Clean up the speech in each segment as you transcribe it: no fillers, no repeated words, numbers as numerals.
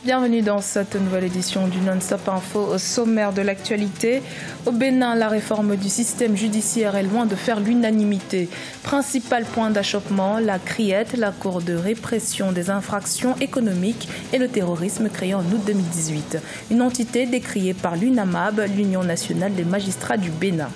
Bienvenue dans cette nouvelle édition du Non-Stop Info. Au sommaire de l'actualité, au Bénin, la réforme du système judiciaire est loin de faire l'unanimité. Principal point d'achoppement, la CRIET, la Cour de répression des infractions économiques et le terrorisme créée en août 2018. Une entité décriée par l'UNAMAB, l'Union nationale des magistrats du Bénin.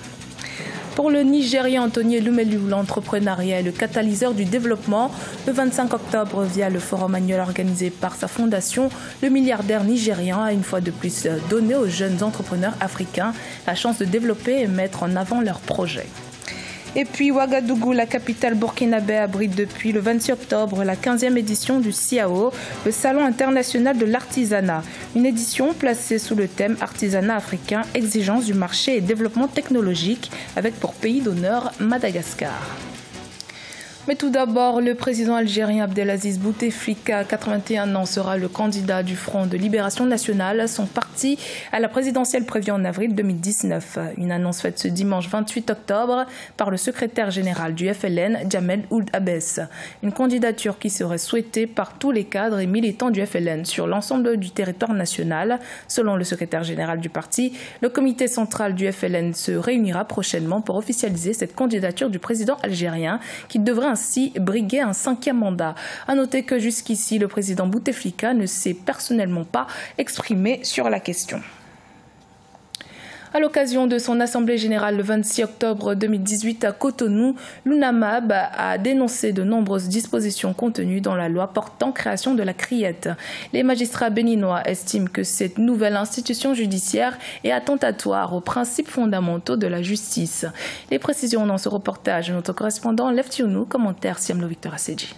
Pour le Nigérien Anthony Elumelu, l'entrepreneuriat est le catalyseur du développement. Le 25 octobre, via le forum annuel organisé par sa fondation, le milliardaire nigérien a une fois de plus donné aux jeunes entrepreneurs africains la chance de développer et mettre en avant leurs projets. Et puis Ouagadougou, la capitale burkinabé, abrite depuis le 26 octobre la 15e édition du SIAO, le Salon international de l'artisanat. Une édition placée sous le thème Artisanat africain, exigence du marché et développement technologique, avec pour pays d'honneur Madagascar. Mais tout d'abord, le président algérien Abdelaziz Bouteflika, 81 ans, sera le candidat du Front de Libération Nationale, son parti, à la présidentielle prévue en avril 2019. Une annonce faite ce dimanche 28 octobre par le secrétaire général du FLN, Jamel Ould Abbès. Une candidature qui serait souhaitée par tous les cadres et militants du FLN sur l'ensemble du territoire national. Selon le secrétaire général du parti, le comité central du FLN se réunira prochainement pour officialiser cette candidature du président algérien qui devrait ainsi briguer un 5e mandat. À noter que jusqu'ici, le président Bouteflika ne s'est personnellement pas exprimé sur la question. À l'occasion de son assemblée générale le 26 octobre 2018 à Cotonou, l'UNAMAB a dénoncé de nombreuses dispositions contenues dans la loi portant création de la CRIET. Les magistrats béninois estiment que cette nouvelle institution judiciaire est attentatoire aux principes fondamentaux de la justice. Les précisions dans ce reportage de notre correspondant Lev Tiounou, commentaire Siamlo Victor Assedji.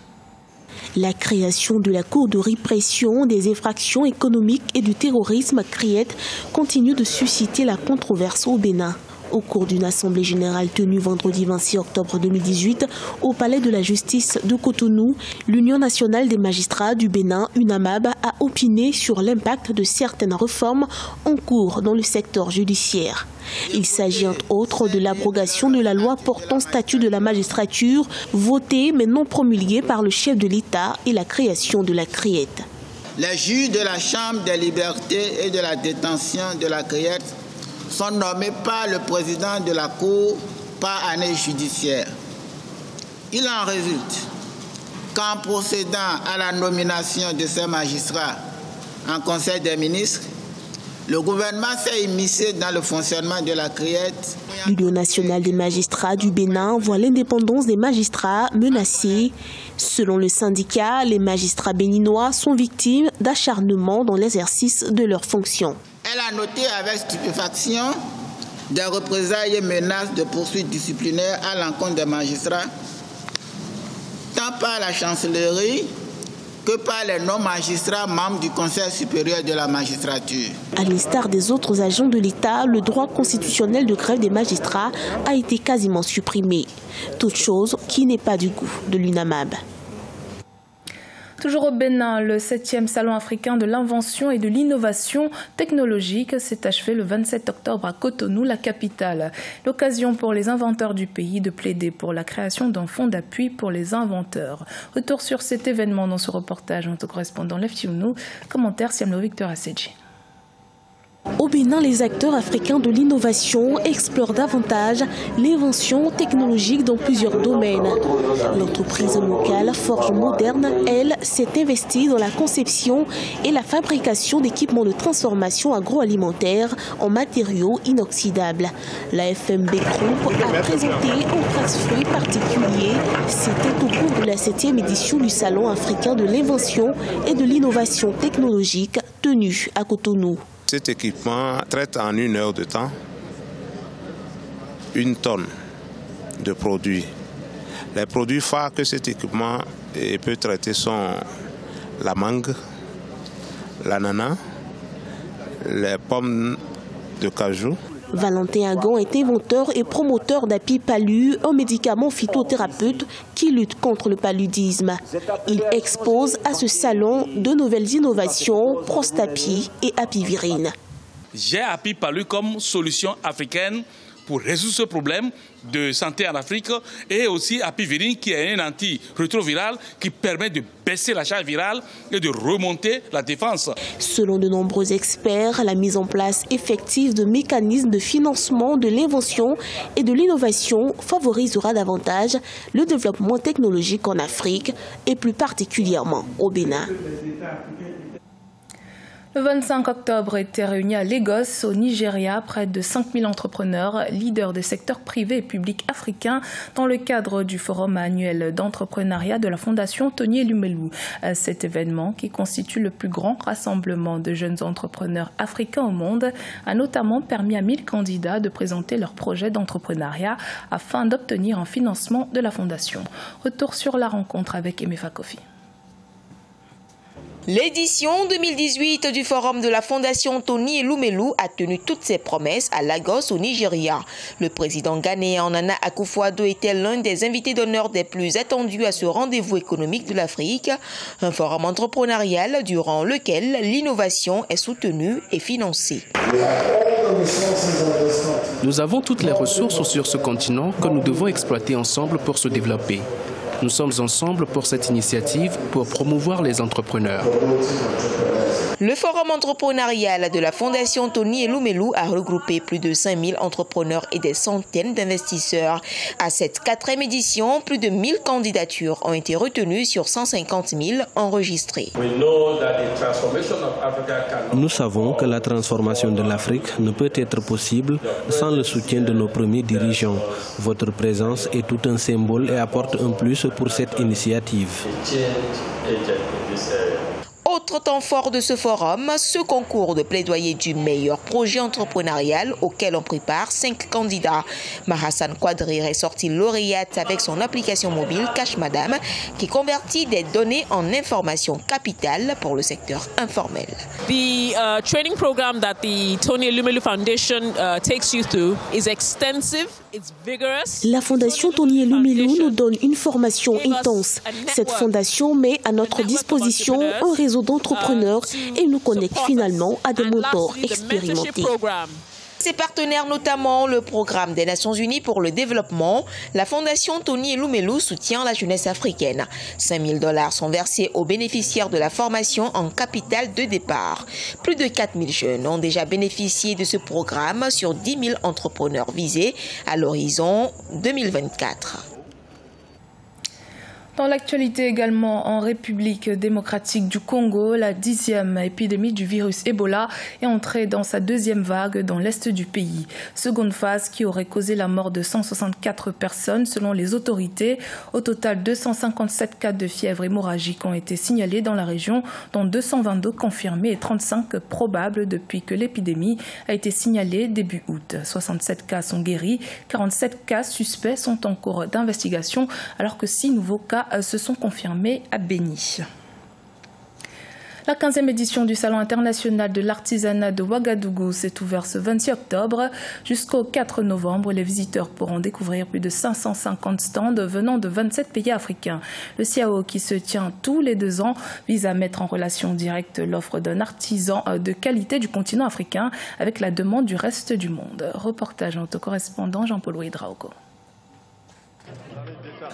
La création de la Cour de répression des infractions économiques et du terrorisme CRIET continue de susciter la controverse au Bénin. Au cours d'une assemblée générale tenue vendredi 26 octobre 2018 au Palais de la Justice de Cotonou, l'Union nationale des magistrats du Bénin, UNAMAB, a opiné sur l'impact de certaines réformes en cours dans le secteur judiciaire. Il s'agit entre autres de l'abrogation de la loi portant statut de la magistrature, votée mais non promulguée par le chef de l'État, et la création de la CRIET. Les juges de la Chambre des libertés et de la détention de la CRIET sont nommés par le président de la Cour par année judiciaire. Il en résulte qu'en procédant à la nomination de ces magistrats en Conseil des ministres, le gouvernement s'est immiscé dans le fonctionnement de la CRIET. L'Union nationale des magistrats du Bénin voit l'indépendance des magistrats menacée. Selon le syndicat, les magistrats béninois sont victimes d'acharnement dans l'exercice de leurs fonctions. Elle a noté avec stupéfaction des représailles et menaces de poursuites disciplinaires à l'encontre des magistrats, tant par la chancellerie que par les non-magistrats membres du Conseil supérieur de la magistrature. À l'instar des autres agents de l'État, le droit constitutionnel de grève des magistrats a été quasiment supprimé. Toute chose qui n'est pas du goût de l'UNAMAB. Toujours au Bénin, le 7e Salon africain de l'invention et de l'innovation technologique s'est achevé le 27 octobre à Cotonou, la capitale. L'occasion pour les inventeurs du pays de plaider pour la création d'un fonds d'appui pour les inventeurs. Retour sur cet événement dans ce reportage, notre correspondant Lev Tiounou, commentaire Siamlo Victor Assedji. Au Bénin, les acteurs africains de l'innovation explorent davantage l'invention technologique dans plusieurs domaines. L'entreprise locale Forge Moderne, elle, s'est investie dans la conception et la fabrication d'équipements de transformation agroalimentaire en matériaux inoxydables. La FMB Group a présenté un presse-fruit particulier. C'était au cours de la 7e édition du Salon africain de l'invention et de l'innovation technologique tenu à Cotonou. Cet équipement traite en 1 heure de temps 1 tonne de produits. Les produits phares que cet équipement peut traiter sont la mangue, l'ananas, les pommes de cajou. Valentin Agon est inventeur et promoteur d'Apipalu, un médicament phytothérapeute qui lutte contre le paludisme. Il expose à ce salon de nouvelles innovations, Prostapi et Apivirine. J'ai Apipalu comme solution africaine pour résoudre ce problème de santé en Afrique, et aussi Apivirine qui est un antirétroviral qui permet de baisser la charge virale et de remonter la défense. Selon de nombreux experts, la mise en place effective de mécanismes de financement de l'invention et de l'innovation favorisera davantage le développement technologique en Afrique et plus particulièrement au Bénin. Le 25 octobre étaient réunis à Lagos, au Nigeria, près de 5000 entrepreneurs, leaders des secteurs privés et publics africains, dans le cadre du forum annuel d'entrepreneuriat de la Fondation Tony Elumelu. Cet événement, qui constitue le plus grand rassemblement de jeunes entrepreneurs africains au monde, a notamment permis à 1000 candidats de présenter leurs projets d'entrepreneuriat afin d'obtenir un financement de la Fondation. Retour sur la rencontre avec Emefa Kofi. L'édition 2018 du Forum de la Fondation Tony Elumelu a tenu toutes ses promesses à Lagos, au Nigeria. Le président ghanéen Nana Akufo-Addo était l'un des invités d'honneur des plus attendus à ce rendez-vous économique de l'Afrique, un forum entrepreneurial durant lequel l'innovation est soutenue et financée. Nous avons toutes les ressources sur ce continent que nous devons exploiter ensemble pour se développer. Nous sommes ensemble pour cette initiative pour promouvoir les entrepreneurs. Le forum entrepreneurial de la Fondation Tony Elumelu a regroupé plus de 5000 entrepreneurs et des centaines d'investisseurs. À cette 4e édition, plus de 1000 candidatures ont été retenues sur 150 000 enregistrées. Nous savons que la transformation de l'Afrique ne peut être possible sans le soutien de nos premiers dirigeants. Votre présence est tout un symbole et apporte un plus pour cette initiative. Autre temps fort de ce forum, ce concours de plaidoyer du meilleur projet entrepreneurial auquel ont pris part 5 candidats. Mahassan Quadrir est sorti lauréate avec son application mobile Cash Madame qui convertit des données en informations capitales pour le secteur informel. The training program that the Tony Elumelu Foundation takes you through is extensive. La Fondation Tony Elumelu nous donne une formation intense. Cette fondation met à notre disposition un réseau d'entrepreneurs et nous connecte finalement à des mentors expérimentés. Ses partenaires, notamment le Programme des Nations Unies pour le développement, la Fondation Tony Elumelu soutient la jeunesse africaine. 5 000 $ sont versés aux bénéficiaires de la formation en capital de départ. Plus de 4 000 jeunes ont déjà bénéficié de ce programme sur 10 000 entrepreneurs visés à l'horizon 2024. Dans l'actualité également, en République démocratique du Congo, la 10e épidémie du virus Ebola est entrée dans sa 2e vague dans l'est du pays. Seconde phase qui aurait causé la mort de 164 personnes selon les autorités. Au total, 257 cas de fièvre hémorragique ont été signalés dans la région, dont 222 confirmés et 35 probables depuis que l'épidémie a été signalée début août. 67 cas sont guéris, 47 cas suspects sont en cours d'investigation, alors que 6 nouveaux cas se sont confirmés à Béni. La 15e édition du Salon international de l'artisanat de Ouagadougou s'est ouverte ce 26 octobre. Jusqu'au 4 novembre, les visiteurs pourront découvrir plus de 550 stands venant de 27 pays africains. Le CIAO, qui se tient tous les 2 ans, vise à mettre en relation directe l'offre d'un artisan de qualité du continent africain avec la demande du reste du monde. Reportage de notre correspondant Jean-Paul Ouidraogo.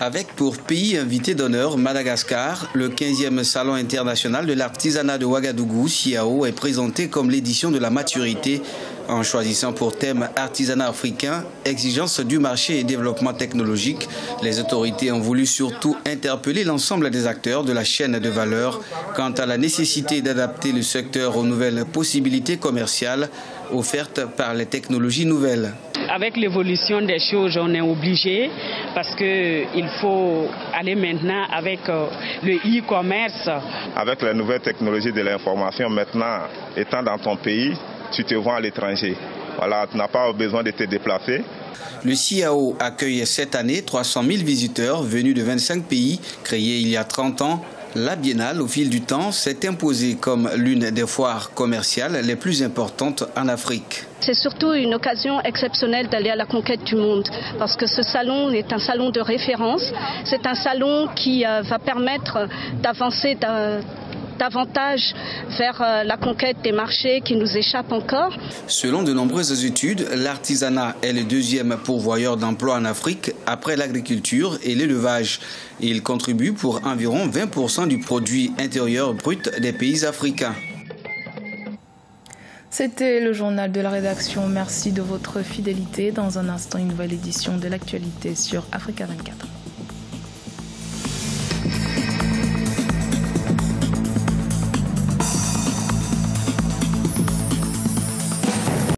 Avec pour pays invité d'honneur Madagascar, le 15e Salon international de l'artisanat de Ouagadougou, CIAO, est présenté comme l'édition de la maturité en choisissant pour thème artisanat africain, exigence du marché et développement technologique. Les autorités ont voulu surtout interpeller l'ensemble des acteurs de la chaîne de valeur quant à la nécessité d'adapter le secteur aux nouvelles possibilités commerciales offertes par les technologies nouvelles. Avec l'évolution des choses, on est obligé parce qu'il faut aller maintenant avec le e-commerce. Avec la nouvelle technologie de l'information, maintenant, étant dans ton pays, tu te vends à l'étranger. Voilà, tu n'as pas besoin de te déplacer. Le CIAO accueille cette année 300 000 visiteurs venus de 25 pays, créés il y a 30 ans. La biennale, au fil du temps, s'est imposée comme l'une des foires commerciales les plus importantes en Afrique. C'est surtout une occasion exceptionnelle d'aller à la conquête du monde parce que ce salon est un salon de référence. C'est un salon qui va permettre d'avancer davantage vers la conquête des marchés qui nous échappent encore. Selon de nombreuses études, l'artisanat est le deuxième pourvoyeur d'emplois en Afrique après l'agriculture et l'élevage. Il contribue pour environ 20% du produit intérieur brut des pays africains. C'était le journal de la rédaction. Merci de votre fidélité. Dans un instant, une nouvelle édition de l'actualité sur Africa 24.